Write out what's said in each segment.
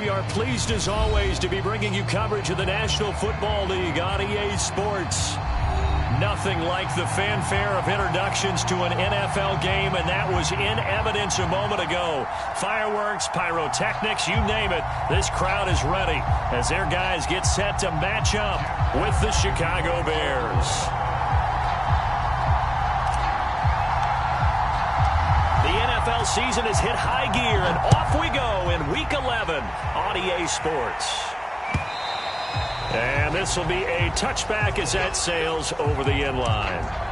we are pleased as always to be bringing you coverage of the National Football League on EA Sports. Nothing like the fanfare of introductions to an NFL game, and that was in evidence a moment ago. Fireworks, pyrotechnics, you name it. This crowd is ready as their guys get set to match up with the Chicago Bears. The NFL season has hit high gear, and off we go in Week 11 on EA Sports. And this will be a touchback as that sails over the end line.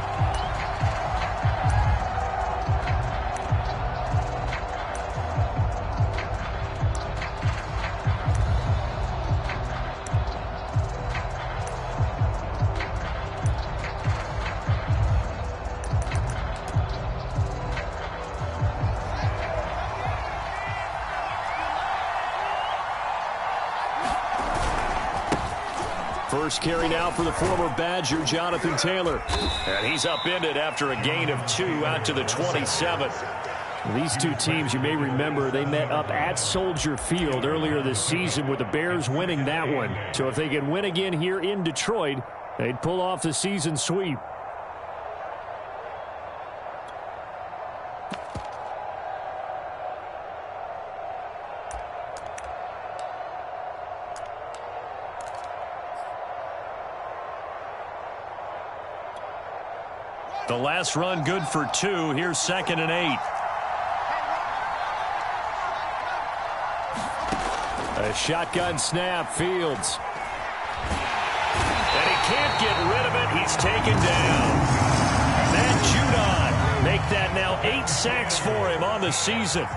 First carry now for the former Badger, Jonathan Taylor. And he's upended after a gain of 2 out to the 27. These two teams, you may remember, they met up at Soldier Field earlier this season with the Bears winning that one. So if they can win again here in Detroit, they'd pull off the season sweep. The last run good for 2. Here's 2nd and 8. A shotgun snap, Fields. And he can't get rid of it. He's taken down. Matt Judon make that now 8 sacks for him on the season.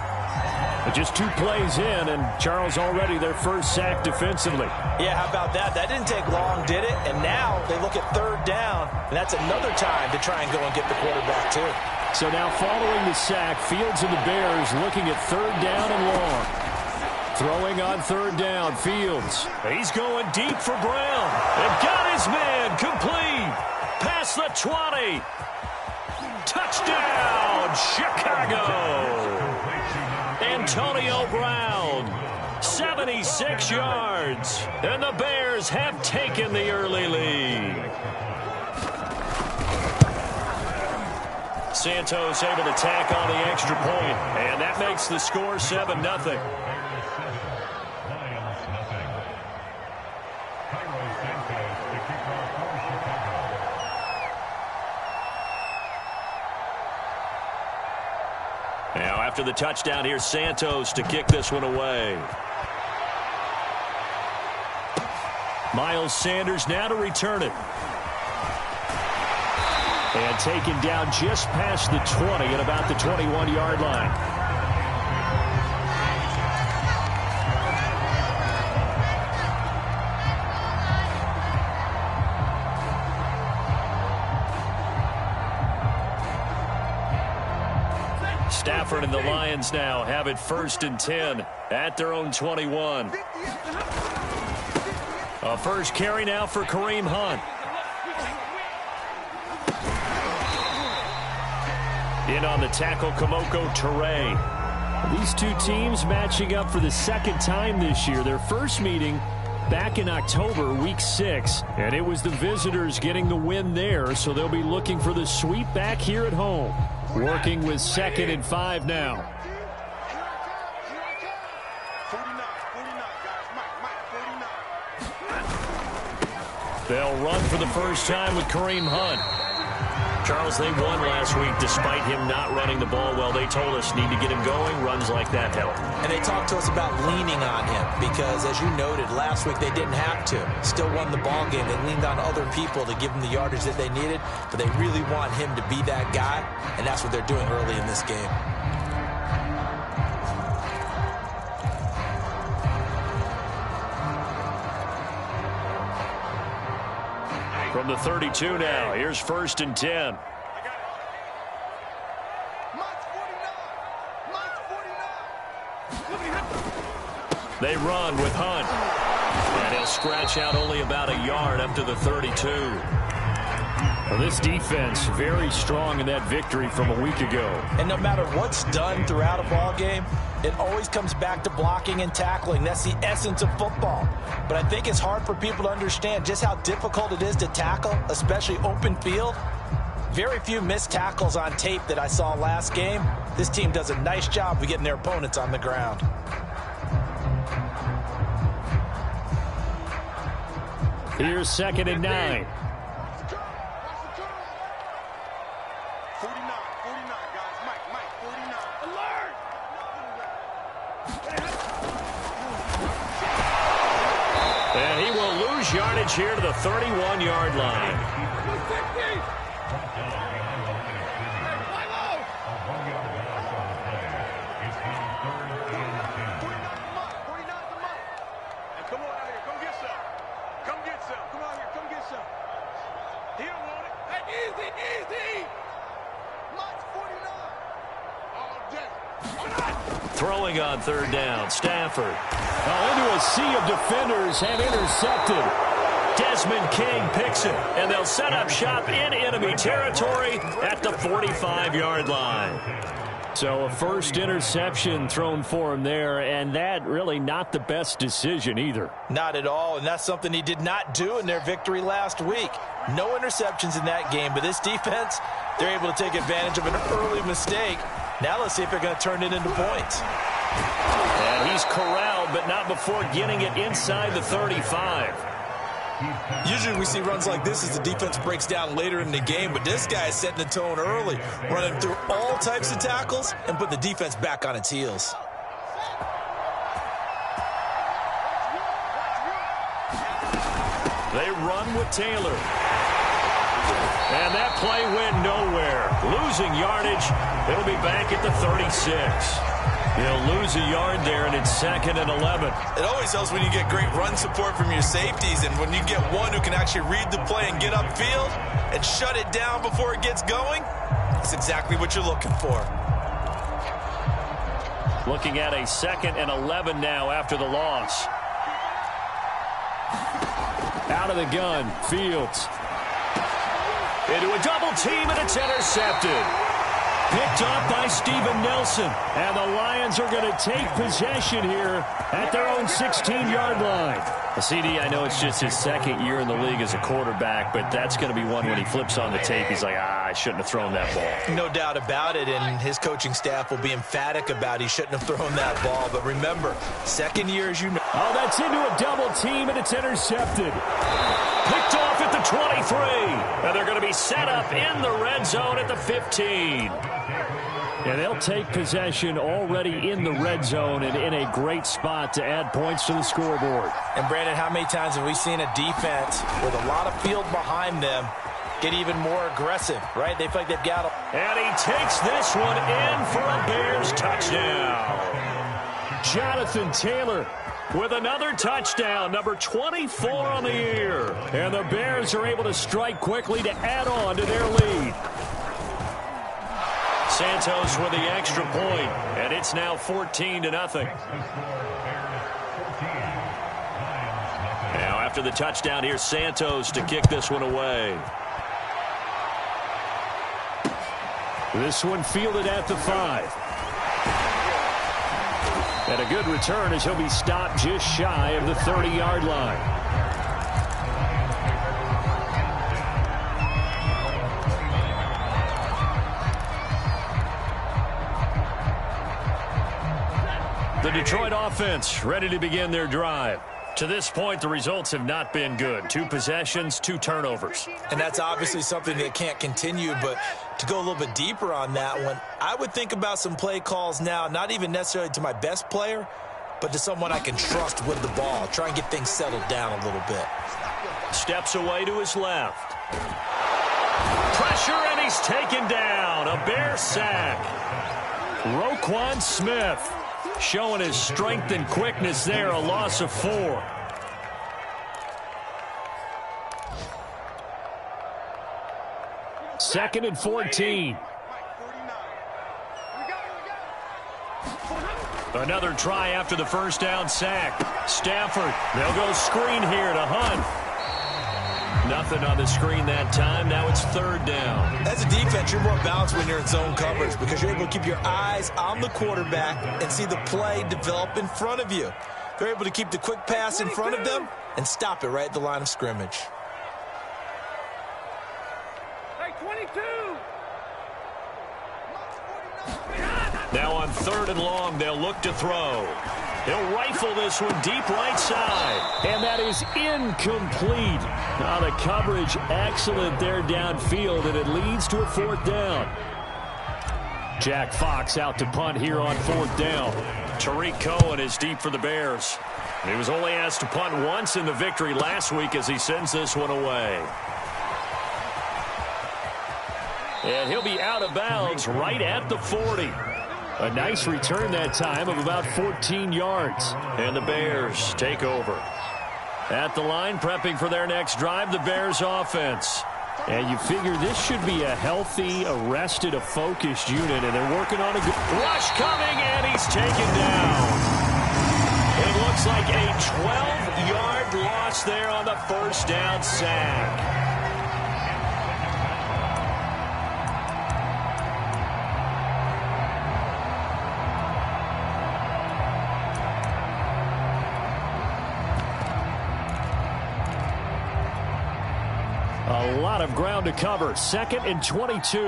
But just 2 plays in, and Charles already their first sack defensively. Yeah, how about that? That didn't take long, did it? And now they look at 3rd down, and that's another time to try and go and get the quarterback, too. So now following the sack, Fields and the Bears looking at 3rd down and long. Throwing on 3rd down, Fields. He's going deep for Brown. And got his man complete. Past the 20. Touchdown, Chicago. Antonio Brown, 76 yards, and the Bears have taken the early lead. Santos able to tack on the extra point, and that makes the score 7-0. Now, after the touchdown, here's Santos to kick this one away. Miles Sanders now to return it. And taken down just past the 20 at about the 21-yard line. Stafford and the Lions now have it 1st and 10 at their own 21. A first carry now for Kareem Hunt. In on the tackle, Kamoko Toure. These two teams matching up for the 2nd time this year. Their first meeting back in October, week 6. And it was the visitors getting the win there, so they'll be looking for the sweep back here at home. Working with 2nd and 5 now. They'll run for the first time with Kareem Hunt. Charles, they won last week despite him not running the ball well. They told us need to get him going. Runs like that help. And they talked to us about leaning on him because, as you noted, last week they didn't have to. Still won the ball game. They leaned on other people to give them the yardage that they needed, but they really want him to be that guy, and that's what they're doing early in this game. From the 32 now, here's 1st and 10. They run with Hunt. And he'll scratch out only about a yard up to the 32. Well, this defense very strong in that victory from a week ago. And no matter what's done throughout a ball game, it always comes back to blocking and tackling. That's the essence of football. But I think it's hard for people to understand just how difficult it is to tackle, especially open field. Very few missed tackles on tape that I saw last game. This team does a nice job of getting their opponents on the ground. Here's 2nd and 9. 49, guys. Mike, 49. Alert! And he will lose yardage here to the 31-yard line. Throwing on 3rd down, Stafford. Into a sea of defenders and intercepted. Desmond King picks it, and they'll set up shop in enemy territory at the 45-yard line. So a first interception thrown for him there, and that really not the best decision either. Not at all, and that's something he did not do in their victory last week. No interceptions in that game, but this defense, they're able to take advantage of an early mistake. Now let's see if they're going to turn it into points. And he's corralled, but not before getting it inside the 35. Usually we see runs like this as the defense breaks down later in the game, but this guy is setting the tone early, running through all types of tackles and put the defense back on its heels. They run with Taylor. And that play went nowhere. Losing yardage. It'll be back at the 36. He'll lose a yard there, and it's 2nd and 11. It always helps when you get great run support from your safeties, and when you get one who can actually read the play and get upfield and shut it down before it gets going, that's exactly what you're looking for. Looking at a 2nd and 11 now after the loss. Out of the gun, Fields. Into a double team, and it's intercepted. Picked off by Steven Nelson. And the Lions are going to take possession here at their own 16-yard line. CD, I know it's just his 2nd year in the league as a quarterback, but that's going to be one when he flips on the tape. He's like, I shouldn't have thrown that ball. No doubt about it, and his coaching staff will be emphatic about he shouldn't have thrown that ball. But remember, 2nd year, as you know. Oh, that's into a double team, and it's intercepted. Picked off at the 23. And they're going to be set up in the red zone at the 15. And they'll take possession already in the red zone and in a great spot to add points to the scoreboard. And, Brandon, how many times have we seen a defense with a lot of field behind them get even more aggressive, right? They feel like they've got a... And he takes this one in for a Bears touchdown. Jonathan Taylor with another touchdown, number 24 on the year. And the Bears are able to strike quickly to add on to their lead. Santos with the extra point, and it's now 14-0. Now after the touchdown, here's Santos to kick this one away. This one fielded at the 5. And a good return as he'll be stopped just shy of the 30-yard line. The Detroit offense ready to begin their drive. To this point, the results have not been good. 2 possessions, 2 turnovers. And that's obviously something that can't continue, but to go a little bit deeper on that one, I would think about some play calls now, not even necessarily to my best player, but to someone I can trust with the ball. Try and get things settled down a little bit. Steps away to his left. Pressure, and he's taken down. A Bear sack. Roquan Smith showing his strength and quickness there, a loss of 4. Second and 14. Another try after the first down sack. Stafford, they'll go screen here to Hunt. Nothing on the screen that time. Now it's third down. As a defense, you're more balanced when you're in zone coverage because you're able to keep your eyes on the quarterback and see the play develop in front of you. They're able to keep the quick pass in front of them and stop it right at the line of scrimmage. Hey, 22! Now on third and long, they'll look to throw. He'll rifle this one deep right side. And that is incomplete. The coverage excellent there downfield, and it leads to a fourth down. Jack Fox out to punt here on fourth down. Tariq Cohen is deep for the Bears. He was only asked to punt once in the victory last week as he sends this one away. And he'll be out of bounds right at the 40. A nice return that time of about 14 yards. And the Bears take over. At the line, prepping for their next drive, the Bears offense. And you figure this should be a healthy, arrested, a focused unit, and they're working on a good rush coming, and he's taken down. It looks like a 12-yard loss there on the first down sack. A lot of ground to cover. 2nd and 22.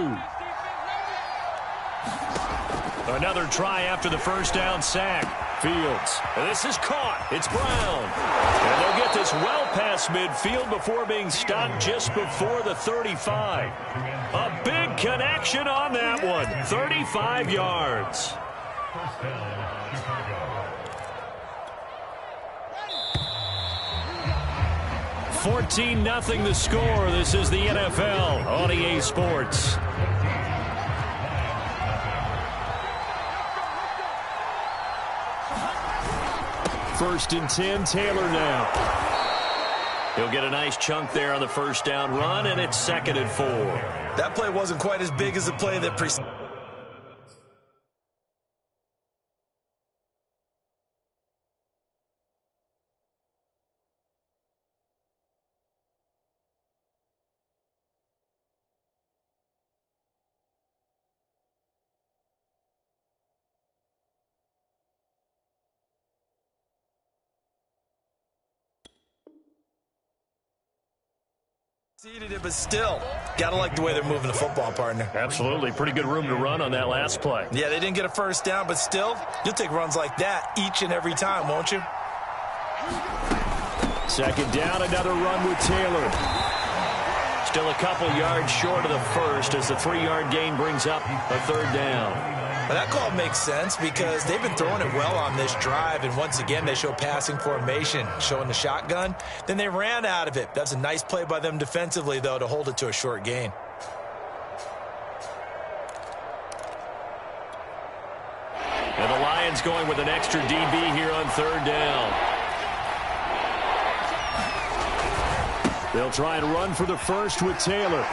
Another try after the first down sack. Fields. And this is caught. It's Brown. And they'll get this well past midfield before being stopped just before the 35. A big connection on that one. 35 yards. 14-0 the score. This is the NFL on EA Sports. First and 10, Taylor now. He'll get a nice chunk there on the first down run, and it's 2nd and 4. That play wasn't quite as big as the play that preceded. It, but still, gotta like the way they're moving the football, partner. Absolutely. Pretty good room to run on that last play. Yeah, they didn't get a first down, but still, you'll take runs like that each and every time, won't you? 2nd down, another run with Taylor. Still a couple yards short of the first as the 3-yard gain brings up a third down. Well, that call makes sense because they've been throwing it well on this drive, and once again they show passing formation, showing the shotgun. Then they ran out of it. That's a nice play by them defensively, though, to hold it to a short gain. And the Lions going with an extra DB here on third down. They'll try and run for the first with Taylor.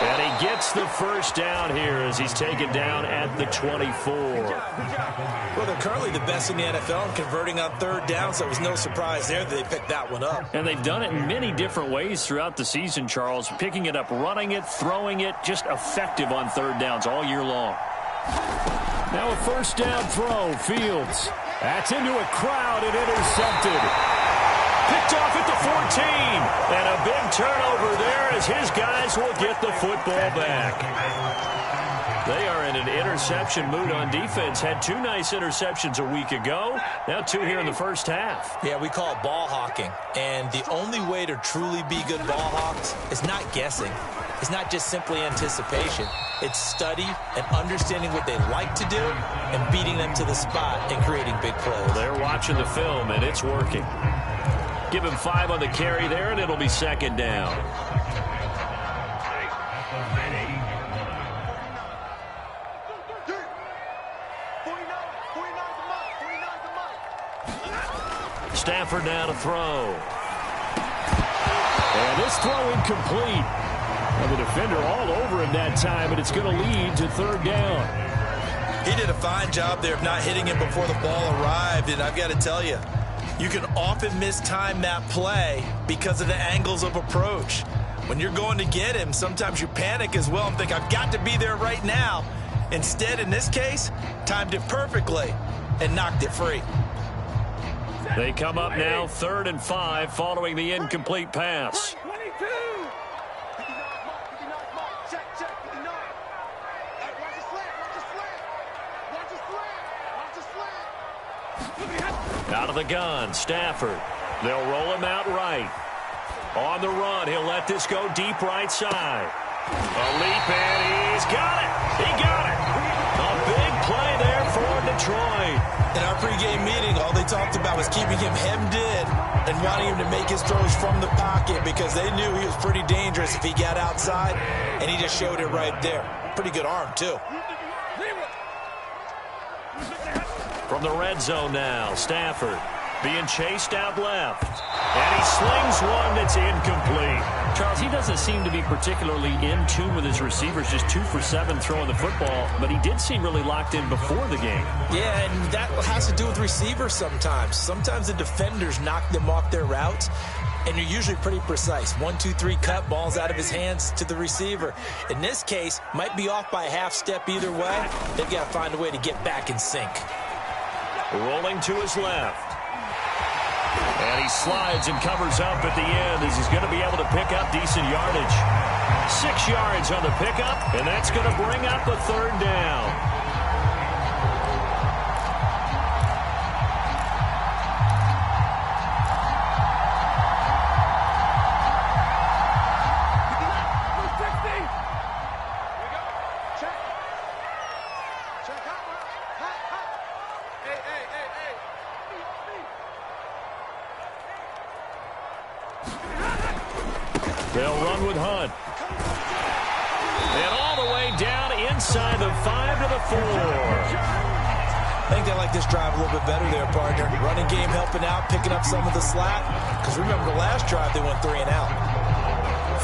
And he gets the first down here as he's taken down at the 24. Well, they're currently the best in the NFL in converting on third down, so it was no surprise there that they picked that one up. And they've done it in many different ways throughout the season, Charles. Picking it up, running it, throwing it, just effective on third downs all year long. Now a first down throw, Fields. That's into a crowd and intercepted. Picked off at the 14. And a big turnover there as his guys will get the football back. They are in an interception mood on defense. Had 2 nice interceptions a week ago. Now 2 here in the first half. Yeah, we call it ball hawking. And the only way to truly be good ball hawks is not guessing. It's not just simply anticipation. It's study and understanding what they like to do and beating them to the spot and creating big plays. They're watching the film, and it's working. Give him 5 on the carry there, and it'll be 2nd down. Stafford now to throw. And this throw incomplete. And the defender all over him that time, and it's going to lead to third down. He did a fine job there of not hitting him before the ball arrived, and I've got to tell you, You can often mistime that play because of the angles of approach. When you're going to get him, sometimes you panic as well and think, I've got to be there right now. Instead, in this case, timed it perfectly and knocked it free. They come up now 3rd and 5 following the incomplete pass. Out of the gun, Stafford. They'll roll him out right. On the run, he'll let this go deep right side. A leap, and he's got it. He got it. A big play there for Detroit. In our pregame meeting, all they talked about was keeping him hemmed in and wanting him to make his throws from the pocket because they knew he was pretty dangerous if he got outside, and he just showed it right there. Pretty good arm, too. From the red zone now, Stafford being chased out left. And he slings one that's incomplete. Charles, he doesn't seem to be particularly in tune with his receivers, just 2 for 7 throwing the football, but he did seem really locked in before the game. Yeah, and that has to do with receivers sometimes. Sometimes the defenders knock them off their routes, and you're usually pretty precise. 1, 2, 3 cut, ball's out of his hands to the receiver. In this case, might be off by a half step either way. They've got to find a way to get back in sync. Rolling to his left. And he slides and covers up at the end as he's going to be able to pick up decent yardage. 6 yards on the pickup, and that's going to bring up a 3rd down. They'll run with Hunt. And all the way down inside the 5 to the 4. I think they like this drive a little bit better there, partner. Running game helping out, picking up some of the slack. Because remember, the last drive, they went 3 and out.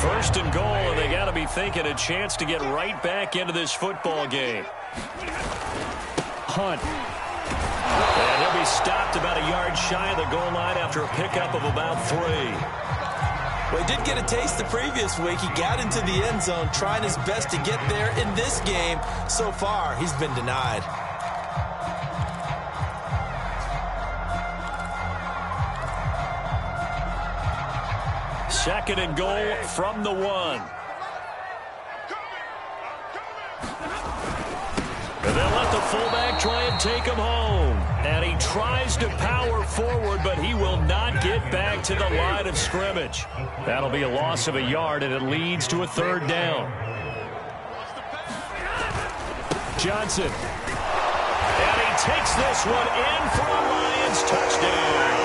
1st and goal, and they got to be thinking a chance to get right back into this football game. Hunt. And he'll be stopped about a yard shy of the goal line after a pickup of about 3. Well, he did get a taste the previous week. He got into the end zone, trying his best to get there in this game. So far, he's been denied. Second and goal from the 1. And they'll let the fullback try and take him home. And he tries to power forward, but he will not get back to the line of scrimmage. That'll be a loss of a yard, and it leads to a 3rd down. Johnson. And he takes this one in for a Lions touchdown.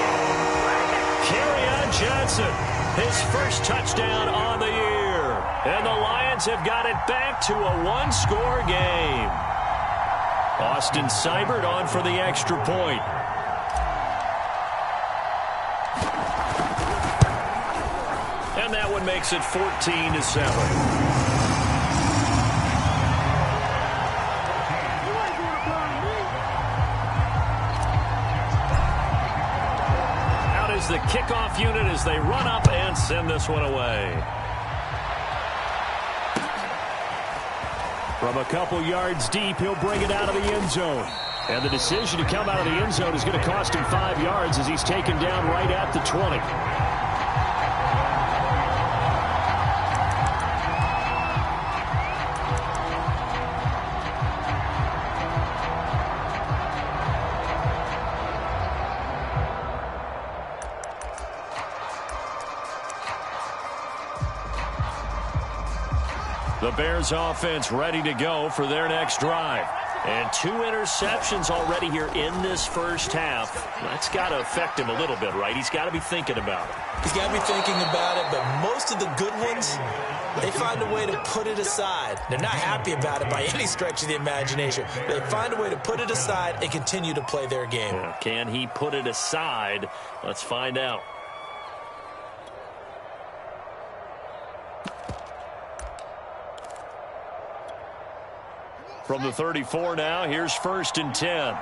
Kerryon Johnson, his first touchdown on the year. And the Lions have got it back to a 1-score game. Austin Seibert on for the extra point. And that one makes it 14-7. Out is the kickoff unit as they run up and send this one away. From a couple yards deep, he'll bring it out of the end zone. And the decision to come out of the end zone is going to cost him 5 yards as he's taken down right at the 20. The Bears offense ready to go for their next drive. And 2 interceptions already here in this first half. That's got to affect him a little bit, right? He's got to be thinking about it. He's got to be thinking about it, but most of the good ones, they find a way to put it aside. They're not happy about it by any stretch of the imagination. They find a way to put it aside and continue to play their game. Yeah, can he put it aside? Let's find out. From the 34 now, here's 1st and 10.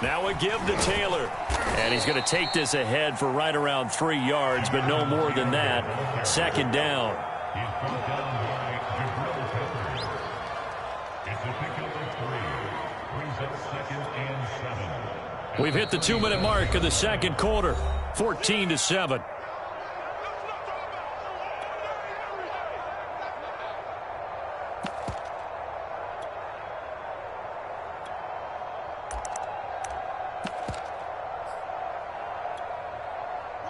Now a give to Taylor. And he's going to take this ahead for right around 3 yards, but no more than that. Second down. We've hit the 2-minute mark of the second quarter. 14-7.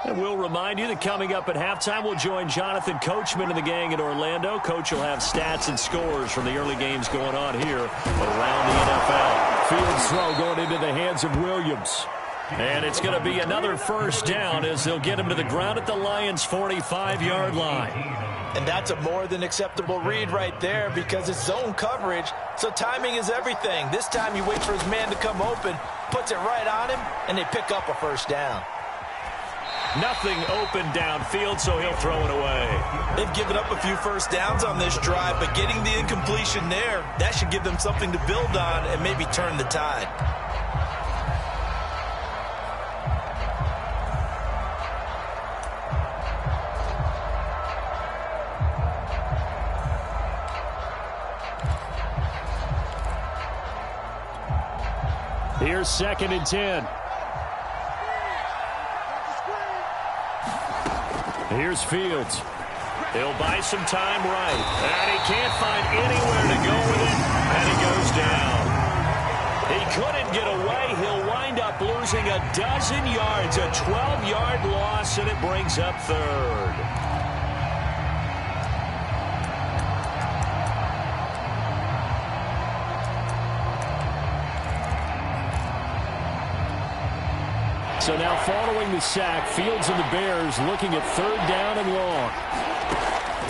And we'll remind you that coming up at halftime, we'll join Jonathan Coachman and the gang in Orlando. Coach will have stats and scores from the early games going on here around the NFL. Field throw going into the hands of Williams. And it's going to be another first down as they'll get him to the ground at the Lions' 45-yard line. And that's a more than acceptable read right there because it's zone coverage, so timing is everything. This time you wait for his man to come open, puts it right on him, and they pick up a first down. Nothing open downfield, so he'll throw it away. They've given up a few first downs on this drive, but getting the incompletion there, that should give them something to build on and maybe turn the tide. Here's 2nd and 10. Here's Fields. He'll buy some time right. And he can't find anywhere to go with it. And he goes down. He couldn't get away. He'll wind up losing a dozen yards. A 12-yard loss, and it brings up 3rd. So now following the sack, Fields and the Bears looking at 3rd down and long.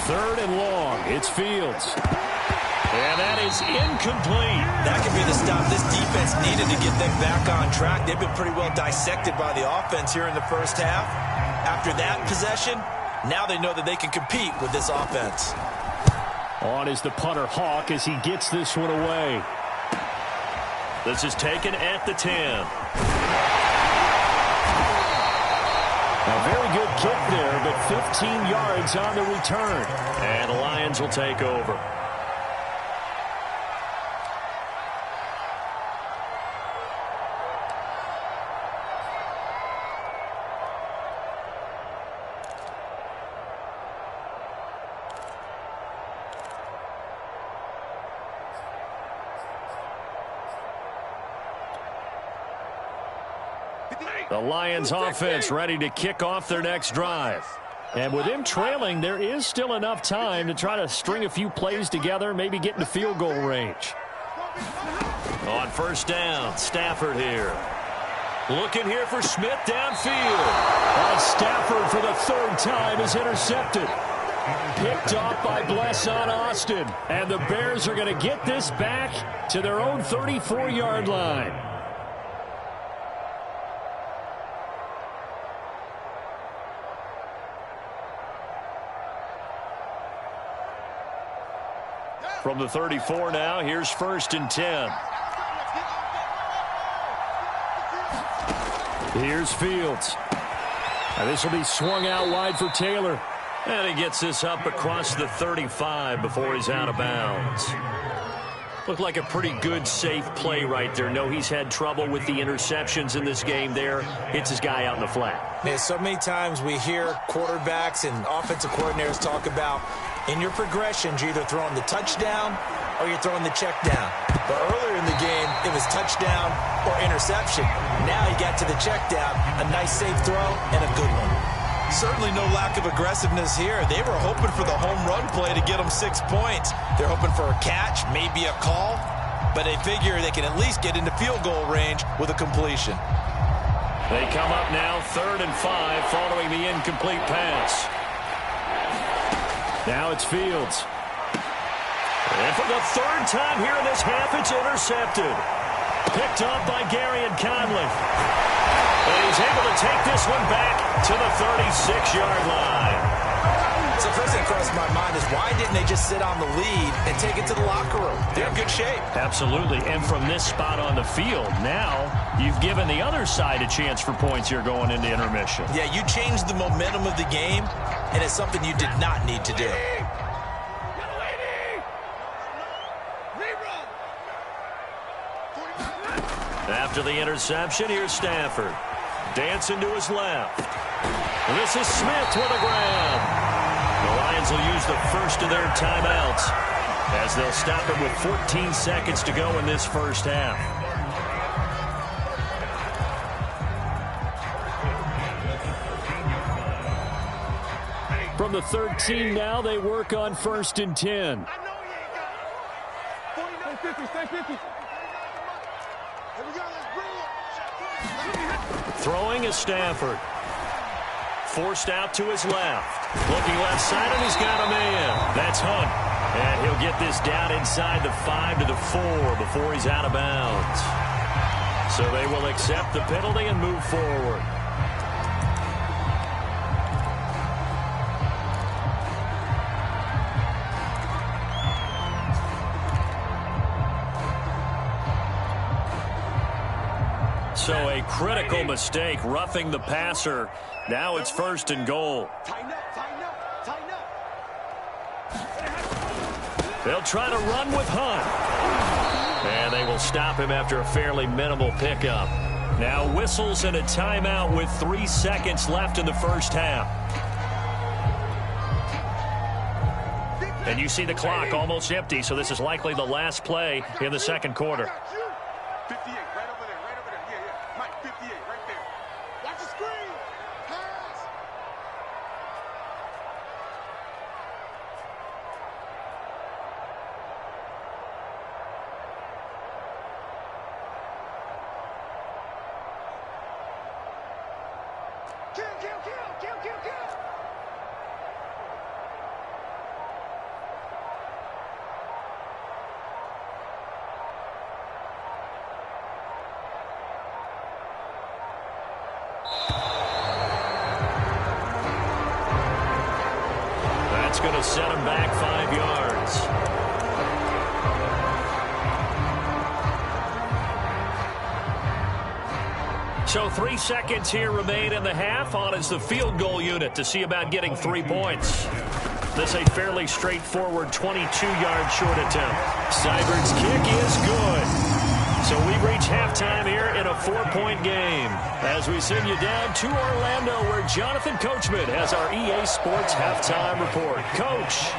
3rd and long. It's Fields. And that is incomplete. That could be the stop this defense needed to get them back on track. They've been pretty well dissected by the offense here in the first half. After that possession, now they know that they can compete with this offense. On is the punter Hawk as he gets this one away. This is taken at the 10. A very good kick there, but 15 yards on the return. And the Lions will take over. The Lions offense ready to kick off their next drive. And with them trailing, there is still enough time to try to string a few plays together, maybe get into field goal range. On first down, Stafford here. Looking here for Smith downfield. Stafford for the 3rd time is intercepted. Picked off by Blesson Austin. And the Bears are going to get this back to their own 34-yard line. From the 34 now, here's 1st and 10. Here's Fields. And this will be swung out wide for Taylor. And he gets this up across the 35 before he's out of bounds. Looked like a pretty good, safe play right there. No, he's had trouble with the interceptions in this game there. Hits his guy out in the flat. Man, so many times we hear quarterbacks and offensive coordinators talk about in your progressions, you're either throwing the touchdown or you're throwing the check down. But earlier in the game, it was touchdown or interception. Now he got to the check down, a nice safe throw and a good one. Certainly no lack of aggressiveness here. They were hoping for the home run play to get them 6 points. They're hoping for a catch, maybe a call, but they figure they can at least get into field goal range with a completion. They come up now 3rd and 5 following the incomplete pass. Now it's Fields. And for the 3rd time here in this half, it's intercepted. Picked off by Gary and Conley. And he's able to take this one back to the 36-yard line. So first thing across my mind is why didn't they just sit on the lead and take it to the locker room? They're in good shape. Absolutely. And from this spot on the field, now you've given the other side a chance for points here going into intermission. Yeah, you changed the momentum of the game, and it's something you did not need to do. After the interception, here's Stafford. Dancing to his left. This is Smith with a grab. The Lions will use the first of their timeouts as they'll stop it with 14 seconds to go in this first half. From the 13 now, they work on 1st and 10. Throwing is Stafford. Forced out to his left. Looking left side, and he's got a man. That's Hunt. And he'll get this down inside the 5 to the 4 before he's out of bounds. So they will accept the penalty and move forward. So a critical mistake, roughing the passer. Now it's 1st and goal. Tighten up, tighten up, tighten up. They'll try to run with Hunt. And they will stop him after a fairly minimal pickup. Now whistles and a timeout with 3 seconds left in the first half. And you see the clock almost empty, so this is likely the last play in the second quarter. 58, right over there, right over there. Yeah, yeah. Mike, 58, right there. Watch the screen. Pass. Kill, kill, kill, kill, kill, kill. That's going to set him back 5 yards. So 3 seconds here remain in the half. On is the field goal unit to see about getting 3 points. This a fairly straightforward 22-yard short attempt. Seibert's kick is good. So we reach halftime here in a 4-point game as we send you down to Orlando where Jonathan Coachman has our EA Sports halftime report. Coach,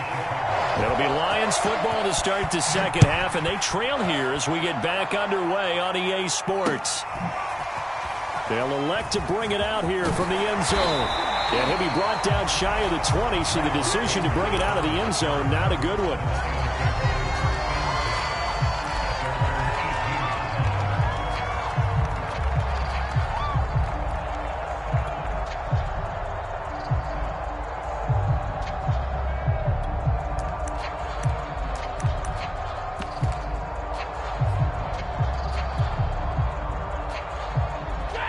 it'll be Lions football to start the second half, and they trail here as we get back underway on EA Sports. They'll elect to bring it out here from the end zone. And he'll be brought down shy of the 20, so the decision to bring it out of the end zone, not a good one.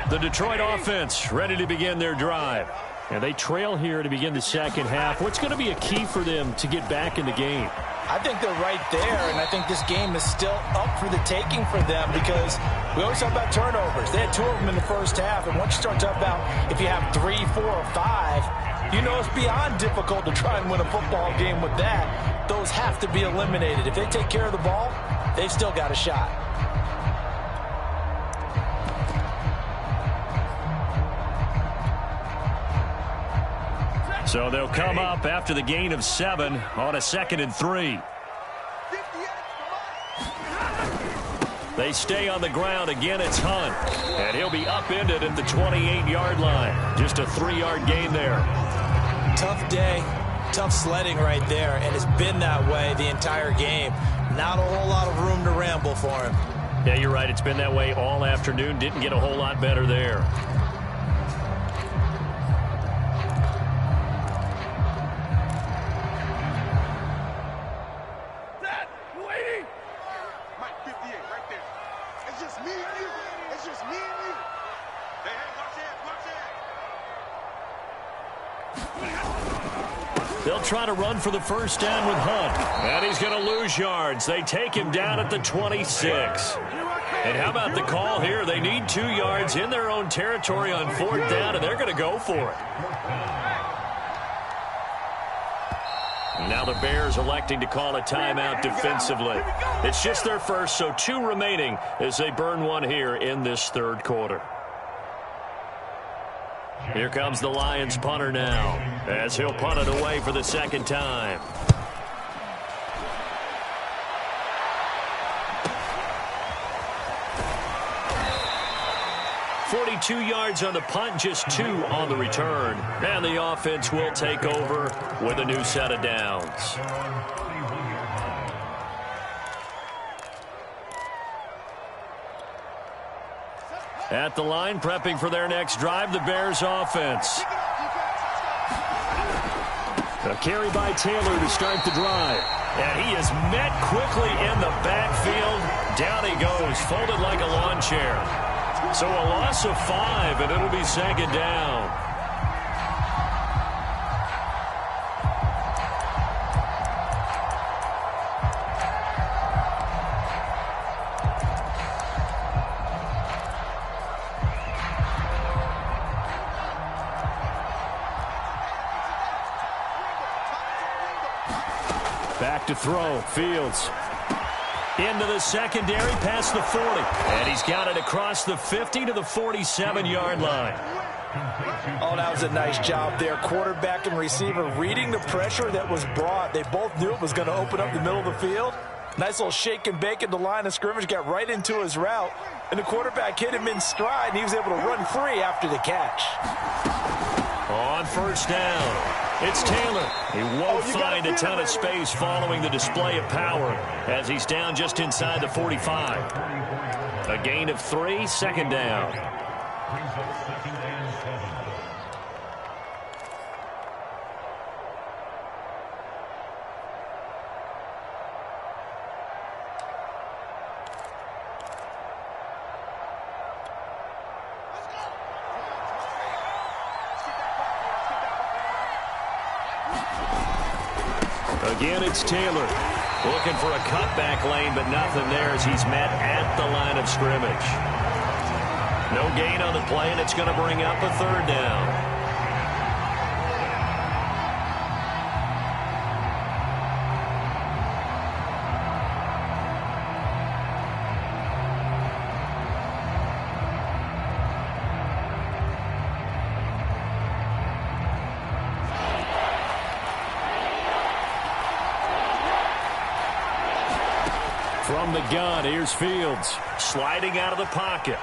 The Detroit offense ready to begin their drive. And they trail here to begin the second half. What's going to be a key for them to get back in the game? I think they're right there, and I think this game is still up for the taking for them because we always talk about turnovers. They had 2 of them in the first half, and once you start talking about if you have 3, 4, or 5, you know it's beyond difficult to try and win a football game with that. Those have to be eliminated. If they take care of the ball, they've still got a shot. So they'll come up after the gain of 7 on a 2nd and 3. They stay on the ground. Again, it's Hunt. And he'll be upended at the 28-yard line. Just a 3-yard gain there. Tough day, tough sledding right there, and it's been that way the entire game. Not a whole lot of room to ramble for him. Yeah, you're right. It's been that way all afternoon. Didn't get a whole lot better there. They'll They'll try to run for the first down with Hunt. And he's going to lose yards. They take him down at the 26. And how about the call here? They need 2 yards in their own territory on 4th down, and they're going to go for it. Now the Bears electing to call a timeout defensively. It's just their first, so 2 remaining as they burn one here in this 3rd quarter. Here comes the Lions punter now, as he'll punt it away for the 2nd time. .42 yards on the punt, just 2 on the return. And the offense will take over with a new set of downs. At the line, prepping for their next drive, the Bears offense. A carry by Taylor to start the drive. And he is met quickly in the backfield. Down he goes, folded like a lawn chair. So a loss of 5, and it'll be 2nd down. Back to throw, Fields. Into the secondary, past the 40. And he's got it across the 50 to the 47-yard line. Oh, that was a nice job there. Quarterback and receiver reading the pressure that was brought. They both knew it was going to open up the middle of the field. Nice little shake and bake at the line of scrimmage, got right into his route. And the quarterback hit him in stride, and he was able to run free after the catch. On 1st down. It's Taylor. He won't find a ton of space following the display of power as he's down just inside the 45. A gain of 3, 2nd down. Again, it's Taylor. Looking for a cutback lane, but nothing there as he's met at the line of scrimmage. No gain on the play, and it's going to bring up a 3rd down. From the gun, here's Fields. Sliding out of the pocket.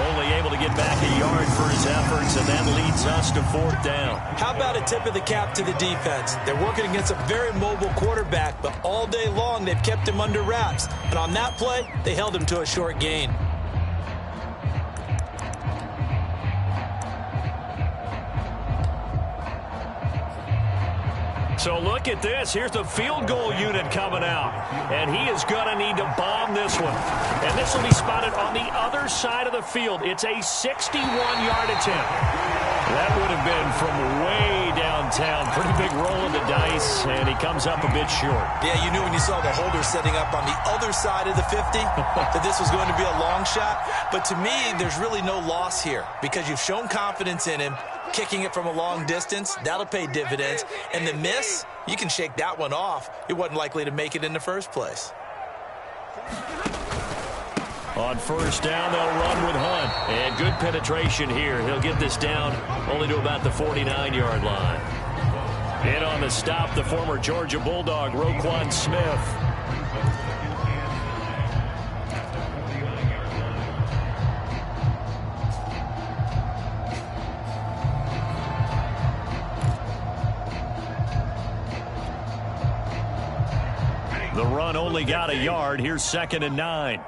Only able to get back a yard for his efforts, and that leads us to 4th down. How about a tip of the cap to the defense? They're working against a very mobile quarterback, but all day long they've kept him under wraps. And on that play, they held him to a short gain. So look at this. Here's the field goal unit coming out. And he is going to need to bomb this one. And this will be spotted on the other side of the field. It's a 61-yard attempt. That would have been from way downtown. Pretty big roll of the dice, and he comes up a bit short. Yeah, you knew when you saw the holder setting up on the other side of the 50 that this was going to be a long shot. But to me, there's really no loss here because you've shown confidence in him. Kicking it from a long distance, that'll pay dividends. And the miss, you can shake that one off. It wasn't likely to make it in the first place. On 1st down, they'll run with Hunt. And good penetration here. He'll get this down only to about the 49-yard line. In on the stop, the former Georgia Bulldog, Roquan Smith. The run only got a yard. Here's 2nd and 9.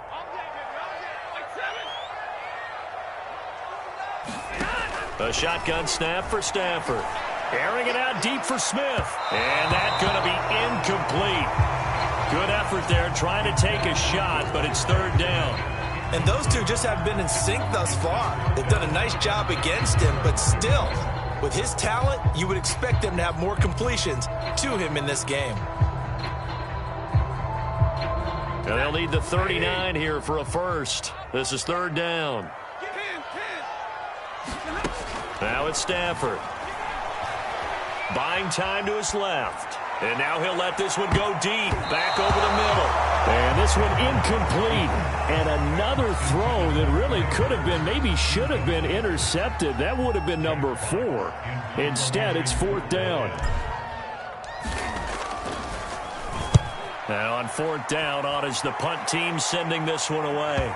A shotgun snap for Stafford. Airing it out deep for Smith. And that's going to be incomplete. Good effort there trying to take a shot, but it's 3rd down. And those two just haven't been in sync thus far. They've done a nice job against him, but still, With his talent, you would expect them to have more completions to him in this game. And they'll need the 39 here for a first. This is third down. Now it's Stafford. Buying time to his left. And now he'll let this one go deep. Back over the middle. And this one incomplete. And another throw that really could have been, maybe should have been intercepted. That would have been number 4. Instead, it's fourth down. Now on fourth down, on is the punt team sending this one away.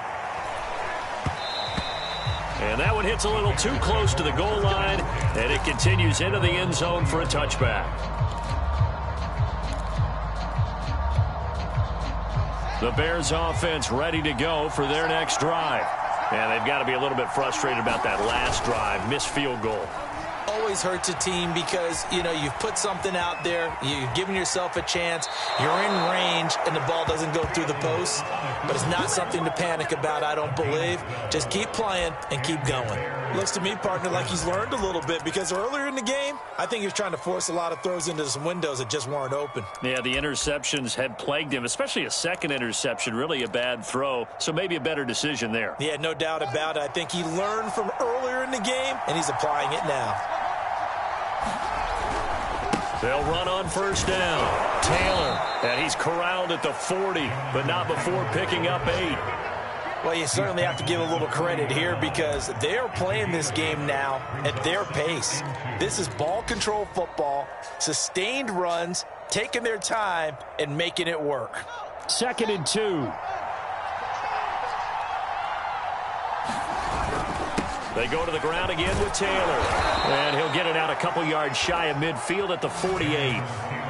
And that one hits a little too close to the goal line, and it continues into the end zone for a touchback. The Bears offense ready to go for their next drive. And they've got to be a little bit frustrated about that last drive, missed field goal. Always hurts a team because, you know, you've put something out there, you've given yourself a chance, you're in range, and the ball doesn't go through the post. But it's not something to panic about, I don't believe. Just keep playing and keep going. Looks to me, partner, like he's learned a little bit because earlier in the game, I think he was trying to force a lot of throws into some windows that just weren't open. Yeah, the interceptions had plagued him, especially a second interception, really a bad throw. So maybe a better decision there. Yeah, no doubt about it. I think he learned from earlier in the game, and he's applying it now. They'll run on first down. Taylor, and he's corralled at the 40, but not before picking up 8. Well, you certainly have to give a little credit here because they're playing this game now at their pace. This is ball control football, sustained runs, taking their time, and making it work. 2nd and 2. They go to the ground again with Taylor. And he'll get it out a couple yards shy of midfield at the 48.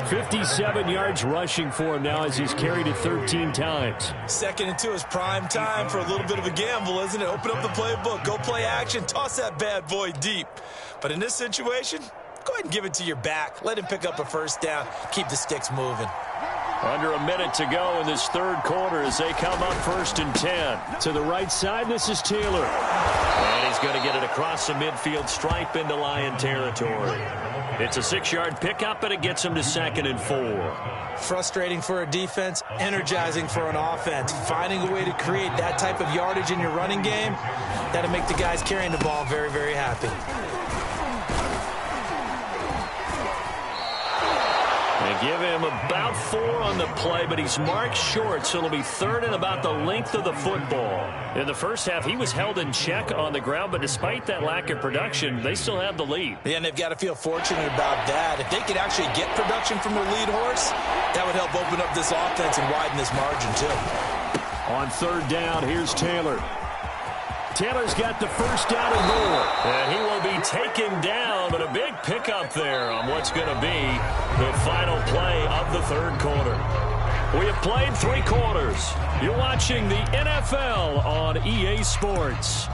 57 yards rushing for him now as he's carried it 13 times. 2nd and 2 is prime time for a little bit of a gamble, isn't it? Open up the playbook, go play action, toss that bad boy deep. But in this situation, go ahead and give it to your back. Let him pick up a first down. Keep the sticks moving. Under a minute to go in this third quarter as they come up 1st and 10. To the right side, this is Taylor. And he's going to get it across the midfield stripe into Lion territory. It's a 6-yard pickup, and it gets him to 2nd and 4. Frustrating for a defense, energizing for an offense. Finding a way to create that type of yardage in your running game, that'll make the guys carrying the ball very, very happy. They give him about 4 on the play, but he's marked short, so it'll be 3rd and about the length of the football. In the first half, he was held in check on the ground, but despite that lack of production, they still have the lead. Yeah, and they've got to feel fortunate about that. If they could actually get production from their lead horse, that would help open up this offense and widen this margin, too. On 3rd down, here's Taylor. Taylor's got the first down and more. And he will be taken down, but a big pickup there on what's going to be the final play of the third quarter. We have played 3 quarters. You're watching the NFL on EA Sports.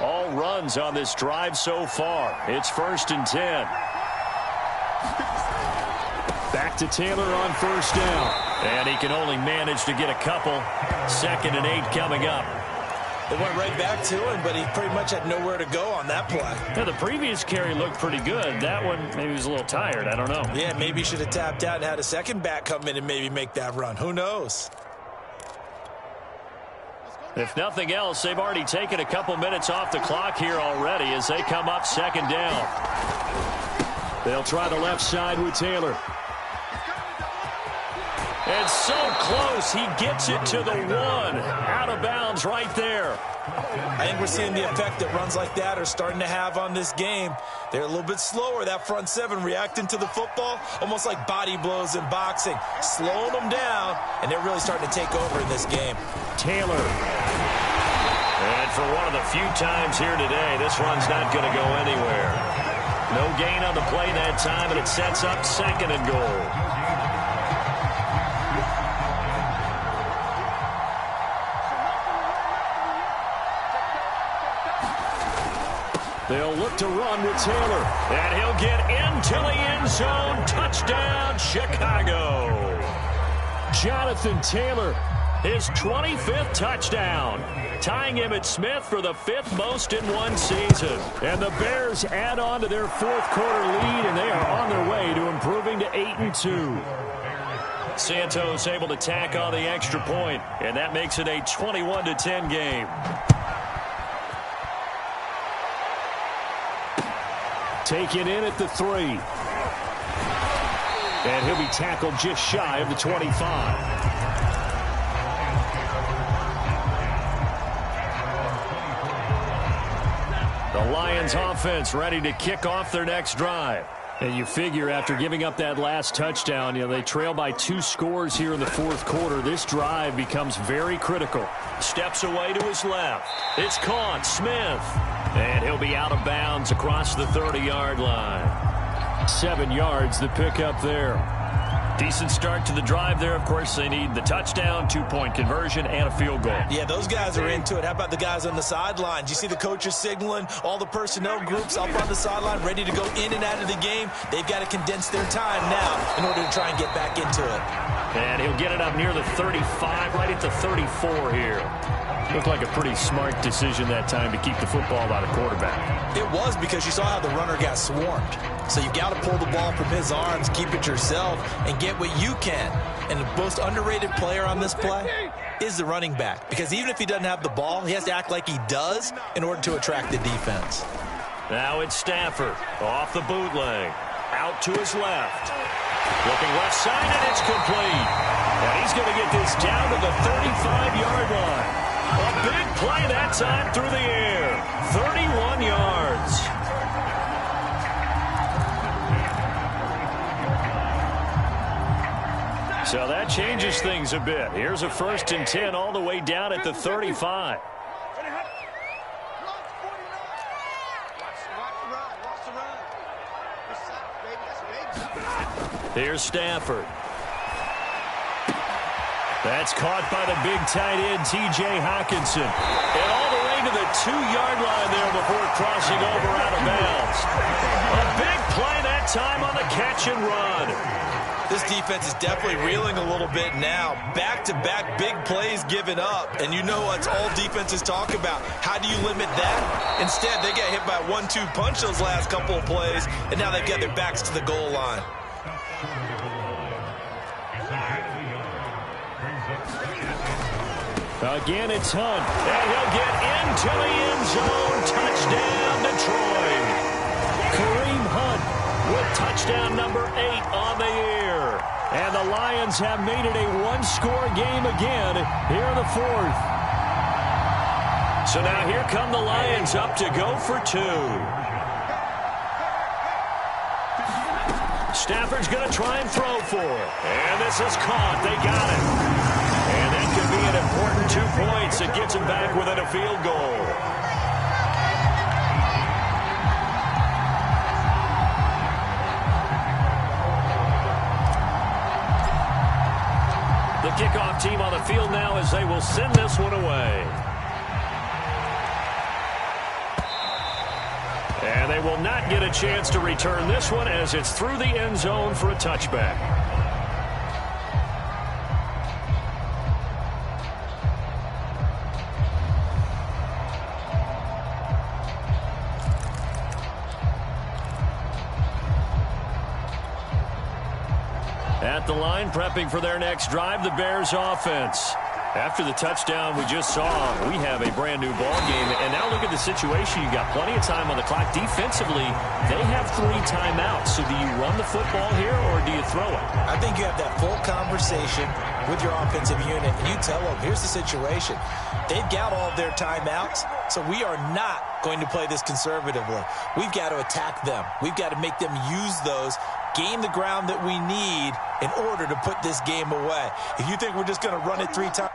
All runs on this drive so far. It's 1st and 10. Back to Taylor on first down. And he can only manage to get a couple. 2nd and 8 coming up. They went right back to him, but he pretty much had nowhere to go on that play. Yeah, the previous carry looked pretty good. That one, maybe he was a little tired. I don't know. Yeah, maybe he should have tapped out and had a second back come in and maybe make that run. Who knows? If nothing else, they've already taken a couple minutes off the clock here already as they come up 2nd down. They'll try the left side with Taylor. And so close, he gets it to the 1. Out of bounds right there. I think we're seeing the effect that runs like that are starting to have on this game. They're a little bit slower, that front 7, reacting to the football, almost like body blows in boxing, slowing them down, and they're really starting to take over in this game. Taylor. And for one of the few times here today, this run's not going to go anywhere. No gain on the play that time, and it sets up 2nd and goal. They'll look to run with Taylor. And he'll get into the end zone. Touchdown, Chicago. Jonathan Taylor, his 25th touchdown, tying Emmitt Smith for the 5th most in one season. And the Bears add on to their 4th quarter lead, and they are on their way to improving to 8-2. Santos able to tack on the extra point, and that makes it a 21-10 game. Taken in at the 3. And he'll be tackled just shy of the 25. The Lions offense ready to kick off their next drive. And you figure after giving up that last touchdown, they trail by 2 scores here in the 4th quarter. This drive becomes very critical. Steps away to his left. It's caught. Smith. And he'll be out of bounds across the 30-yard line. 7 yards the pickup there. Decent start to the drive there. Of course, they need the touchdown, 2-point conversion, and a field goal. Yeah, those guys are into it. How about the guys on the sidelines? You see the coaches signaling, all the personnel groups up on the sideline ready to go in and out of the game. They've got to condense their time now in order to try and get back into it. And he'll get it up near the 35, right at the 34 here. Looked like a pretty smart decision that time to keep the football by the quarterback. It was, because you saw how the runner got swarmed. So you got to pull the ball from his arms, keep it yourself, and get what you can. And the most underrated player on this play is the running back. Because even if he doesn't have the ball, he has to act like he does in order to attract the defense. Now it's Stafford off the bootleg. Out to his left. Looking left side, and it's complete. And he's going to get this down to the 35-yard line. A big play that time through the air. 31 yards. So that changes things a bit. Here's a 1st and 10 all the way down at the 35. Here's Stafford. That's caught by the big tight end, T.J. Hockenson. And all the way to the 2-yard line there before crossing over out of bounds. A big play that time on the catch and run. This defense is definitely reeling a little bit now. Back-to-back big plays given up. And you know what all defenses talk about. How do you limit that? Instead, they get hit by a 1-2 punch those last couple of plays, and now they've got their backs to the goal line. Again, it's Hunt. And he'll get into the end zone. Touchdown, Detroit. Kareem Hunt with touchdown number 8 on the year. And the Lions have made it a 1-score game again here in the 4th. So now here come the Lions up to go for 2. Stafford's going to try and throw for it. And this is caught. They got it. And that could be an important 2 points. It gets him back within a field goal. The kickoff team on the field now as they will send this one away. And they will not get a chance to return this one as it's through the end zone for a touchback. At the line, prepping for their next drive, the Bears offense. After the touchdown we just saw, we have a brand-new ball game. And now look at the situation. You've got plenty of time on the clock. Defensively, they have 3 timeouts. So do you run the football here or do you throw it? I think you have that full conversation with your offensive unit, and you tell them, here's the situation. They've got all of their timeouts, so we are not going to play this conservatively. We've got to attack them. We've got to make them use those, gain the ground that we need in order to put this game away. If you think we're just going to run it 3 times,